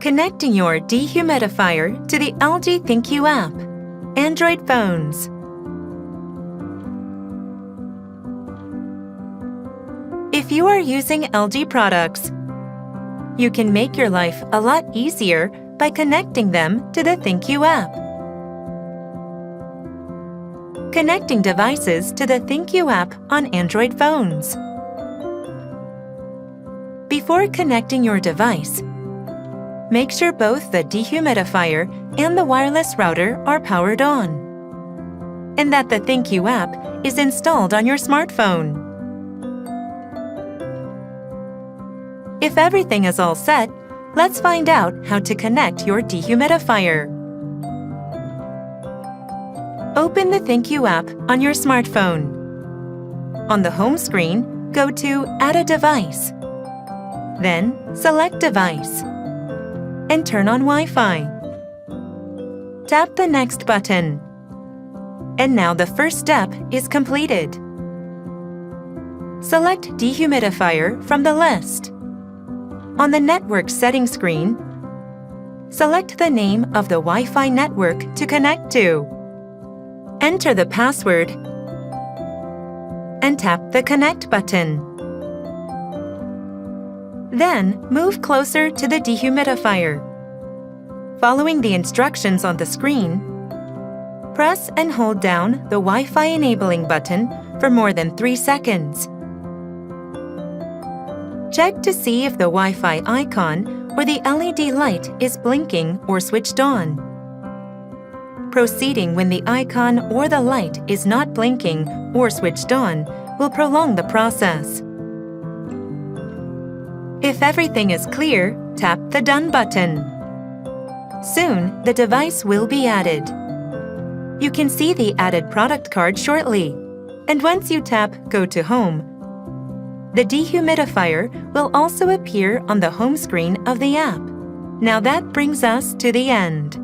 Connecting your dehumidifier to the LG ThinQ app. Android phones. If you are using LG products, you can make your life a lot easier by connecting them to the ThinQ app. Connecting devices to the ThinQ app on Android phones. Before connecting your device, make sure both the dehumidifier and the wireless router are powered on, and that the ThinQ app is installed on your smartphone. If everything is all set, let's find out how to connect your dehumidifier. Open the ThinQ app on your smartphone. On the home screen, go to Add a device. Then, select Device and turn on Wi-Fi. Tap the Next button. And now the first step is completed. Select Dehumidifier from the list. On the Network Settings screen, select the name of the Wi-Fi network to connect to. Enter the password and tap the Connect button. Then, move closer to the dehumidifier. Following the instructions on the screen, press and hold down the Wi-Fi enabling button for more than 3 seconds. Check to see if the Wi-Fi icon or the LED light is blinking or switched on. Proceeding when the icon or the light is not blinking or switched on will prolong the process. If everything is clear, tap the Done button. Soon, the device will be added. You can see the added product card shortly, and once you tap Go to Home, the dehumidifier will also appear on the home screen of the app. Now that brings us to the end.